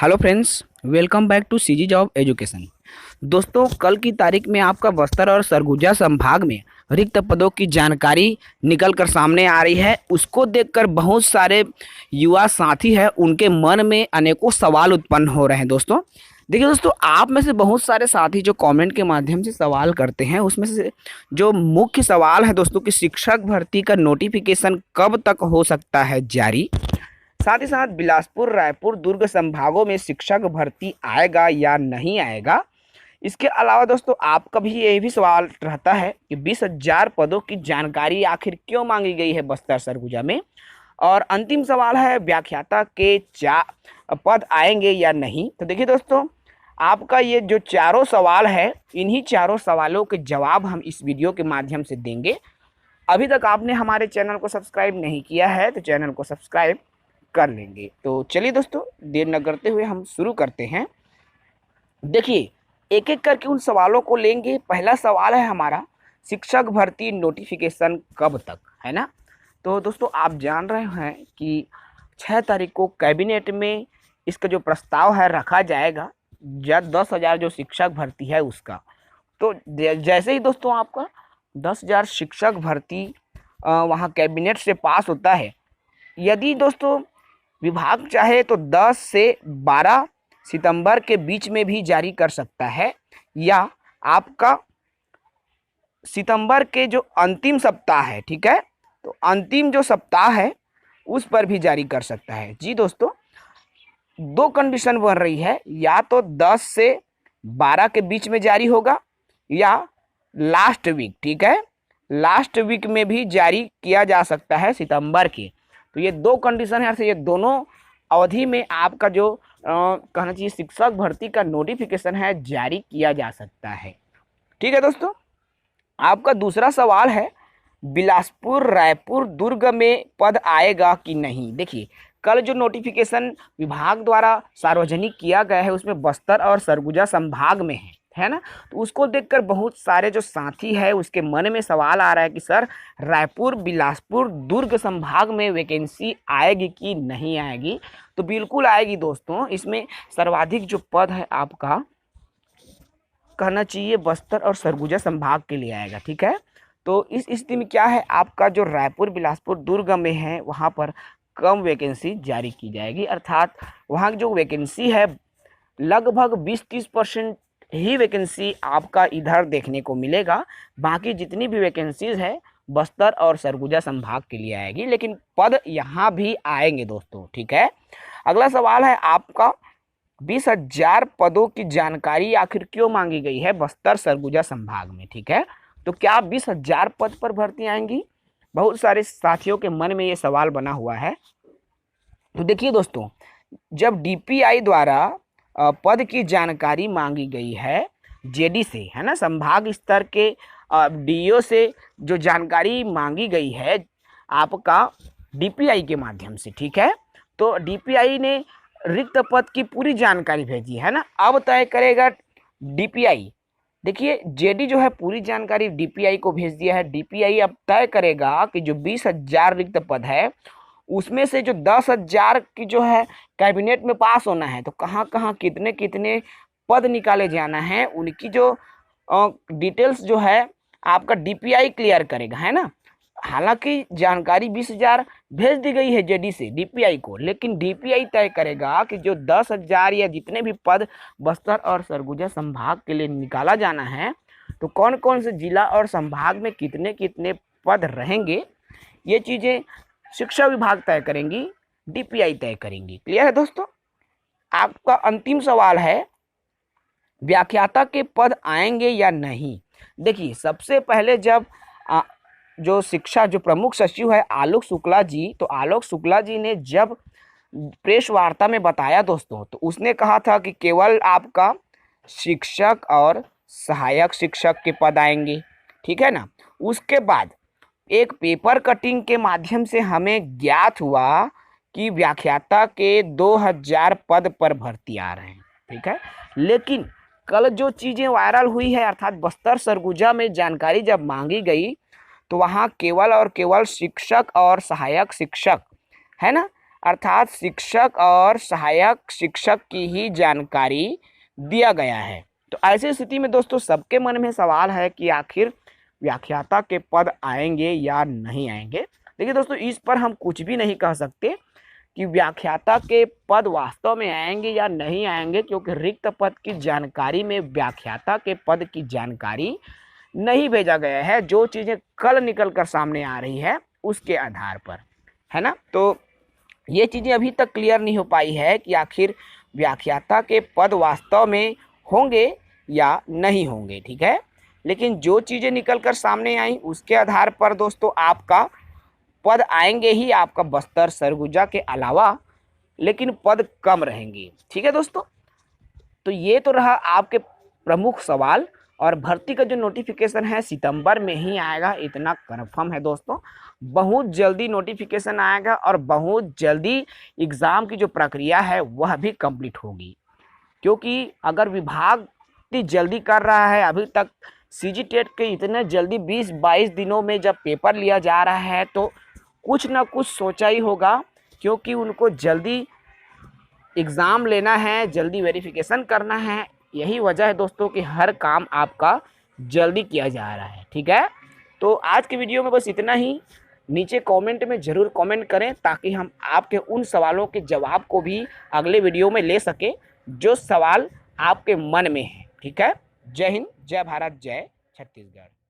Hello friends, welcome back to CG job education. दोस्तों, कल की तारीख में आपका बस्तर और सरगुजा संभाग में रिक्त पदों की जानकारी निकल कर सामने आ रही है। उसको देखकर बहुत सारे युवा साथी हैं, उनके मन में अनेकों सवाल उत्पन्न हो रहे हैं। देखिए दोस्तों, आप में से बहुत सारे साथी जो कमेंट के माध्यम से सवाल करते हैं, उसमें से जो मुख्य सवाल है दोस्तों कि शिक्षक भर्ती का नोटिफिकेशन कब तक हो सकता है जारी। साथ ही साथ बिलासपुर, रायपुर, दुर्ग संभागों में शिक्षक भर्ती आएगा या नहीं आएगा। इसके अलावा दोस्तों, आपका भी ये भी सवाल रहता है कि 20,000 पदों की जानकारी आखिर क्यों मांगी गई है बस्तर सरगुजा में। और अंतिम सवाल है, व्याख्याता के पद आएंगे या नहीं। तो देखिए दोस्तों, आपका ये जो चारों सवाल है, इन्हीं चारों सवालों के जवाब हम इस वीडियो के माध्यम से देंगे। अभी तक आपने हमारे चैनल को सब्सक्राइब नहीं किया है तो चैनल को सब्सक्राइब कर लेंगे। तो चलिए दोस्तों, देर न करते हुए हम शुरू करते हैं। देखिए, एक एक करके उन सवालों को लेंगे। पहला सवाल है हमारा, शिक्षक भर्ती नोटिफिकेशन कब तक, है ना। तो दोस्तों, आप जान रहे हैं कि 6 तारीख को कैबिनेट में इसका जो प्रस्ताव है रखा जाएगा, या 10,000 जो शिक्षक भर्ती है उसका। तो जैसे ही दोस्तों आपका 10,000 शिक्षक भर्ती वहाँ कैबिनेट से पास होता है, यदि दोस्तों विभाग चाहे तो 10 से 12 सितंबर के बीच में भी जारी कर सकता है, या आपका सितंबर के जो अंतिम सप्ताह है, ठीक है, तो अंतिम जो सप्ताह है उस पर भी जारी कर सकता है। जी दोस्तों, दो कंडीशन बन रही है, या तो 10 से 12 के बीच में जारी होगा, या लास्ट वीक, ठीक है, लास्ट वीक में भी जारी किया जा सकता है सितंबर के। तो ये दो कंडीशन है, ये दोनों अवधि में आपका जो कहना चाहिए शिक्षक भर्ती का नोटिफिकेशन है जारी किया जा सकता है। ठीक है दोस्तों, आपका दूसरा सवाल है, बिलासपुर, रायपुर, दुर्ग में पद आएगा कि नहीं। देखिए, कल जो नोटिफिकेशन विभाग द्वारा सार्वजनिक किया गया है उसमें बस्तर और सरगुजा संभाग में है ना। तो उसको देखकर बहुत सारे जो साथी है उसके मन में सवाल आ रहा है कि सर, रायपुर, बिलासपुर, दुर्ग संभाग में वैकेंसी आएगी कि नहीं आएगी। तो बिल्कुल आएगी दोस्तों। इसमें सर्वाधिक जो पद है आपका कहना चाहिए बस्तर और सरगुजा संभाग के लिए आएगा, ठीक है। तो इस स्थिति में क्या है, आपका जो रायपुर, बिलासपुर, दुर्ग में है वहाँ पर कम वैकेंसी जारी की जाएगी, अर्थात वहाँ की जो वैकेंसी है लगभग 20-30% ही वैकेंसी आपका इधर देखने को मिलेगा। बाकी जितनी भी वैकेंसीज है बस्तर और सरगुजा संभाग के लिए आएगी, लेकिन पद यहाँ भी आएंगे दोस्तों, ठीक है। अगला सवाल है आपका, 20,000 पदों की जानकारी आखिर क्यों मांगी गई है बस्तर सरगुजा संभाग में, ठीक है। तो क्या 20,000 पद पर भर्ती आएंगी? बहुत सारे साथियों के मन में ये सवाल बना हुआ है। तो देखिए दोस्तों, जब डीपीआई द्वारा पद की जानकारी मांगी गई है जेडी से, है ना, संभाग स्तर के डीओ से जो जानकारी मांगी गई है आपका डीपीआई के माध्यम से, ठीक है। तो डीपीआई ने रिक्त पद की पूरी जानकारी भेजी है ना, अब तय करेगा डीपीआई। देखिए, जेडी जो है पूरी जानकारी डीपीआई को भेज दिया है। डीपीआई अब तय करेगा कि जो 20,000 रिक्त पद है उसमें से जो 10,000 की जो है कैबिनेट में पास होना है, तो कहाँ कहाँ कितने कितने पद निकाले जाना है, उनकी जो डिटेल्स जो है आपका डीपीआई क्लियर करेगा, है ना। हालांकि जानकारी 20,000 भेज दी गई है जेडी से डीपीआई को, लेकिन डीपीआई तय करेगा कि जो 10,000 या जितने भी पद बस्तर और सरगुजा संभाग के लिए निकाला जाना है, तो कौन कौन से जिला और संभाग में कितने कितने पद रहेंगे, ये चीज़ें शिक्षा विभाग तय करेंगी, डीपीआई तय करेंगी। क्लियर है दोस्तों। आपका अंतिम सवाल है, व्याख्याता के पद आएंगे या नहीं। देखिए, सबसे पहले जब जो शिक्षा जो प्रमुख सचिव है आलोक शुक्ला जी, तो आलोक शुक्ला जी ने जब प्रेस वार्ता में बताया दोस्तों, तो उसने कहा था कि केवल आपका शिक्षक और सहायक शिक्षक के पद आएंगे, ठीक है ना। उसके बाद एक पेपर कटिंग के माध्यम से हमें ज्ञात हुआ कि व्याख्याता के 2,000 पद पर भर्ती आ रहे हैं, ठीक है। लेकिन कल जो चीज़ें वायरल हुई है, अर्थात बस्तर सरगुजा में जानकारी जब मांगी गई, तो वहाँ केवल और केवल शिक्षक और सहायक शिक्षक, है ना, अर्थात शिक्षक और सहायक शिक्षक की ही जानकारी दिया गया है। तो ऐसी स्थिति में दोस्तों सबके मन में सवाल है कि आखिर व्याख्याता के पद आएंगे या नहीं आएंगे। देखिए दोस्तों, इस पर हम कुछ भी नहीं कह सकते कि व्याख्याता के पद वास्तव में आएंगे या नहीं आएंगे, क्योंकि रिक्त पद की जानकारी में व्याख्याता के पद की जानकारी नहीं भेजा गया है। जो चीज़ें कल निकल कर सामने आ रही है उसके आधार पर, है ना। तो ये चीज़ें अभी तक क्लियर नहीं हो पाई है कि आखिर व्याख्याता के पद वास्तव में होंगे या नहीं होंगे, ठीक है। लेकिन जो चीज़ें निकल कर सामने आई उसके आधार पर दोस्तों आपका पद आएंगे ही, आपका बस्तर सरगुजा के अलावा, लेकिन पद कम रहेंगे, ठीक है दोस्तों। तो ये तो रहा आपके प्रमुख सवाल। और भर्ती का जो नोटिफिकेशन है सितंबर में ही आएगा, इतना कन्फर्म है दोस्तों। बहुत जल्दी नोटिफिकेशन आएगा और बहुत जल्दी एग्ज़ाम की जो प्रक्रिया है वह भी कंप्लीट होगी, क्योंकि अगर विभाग इतनी जल्दी कर रहा है, अभी तक सीजी टेट के इतने जल्दी 20-22 दिनों में जब पेपर लिया जा रहा है, तो कुछ ना कुछ सोचा ही होगा, क्योंकि उनको जल्दी एग्ज़ाम लेना है, जल्दी वेरिफिकेशन करना है। यही वजह है दोस्तों कि हर काम आपका जल्दी किया जा रहा है, ठीक है। तो आज के वीडियो में बस इतना ही। नीचे कमेंट में ज़रूर कमेंट करें ताकि हम आपके उन सवालों के जवाब को भी अगले वीडियो में ले सकें जो सवाल आपके मन में है, ठीक है। जय हिंद, जय भारत, जय छत्तीसगढ़।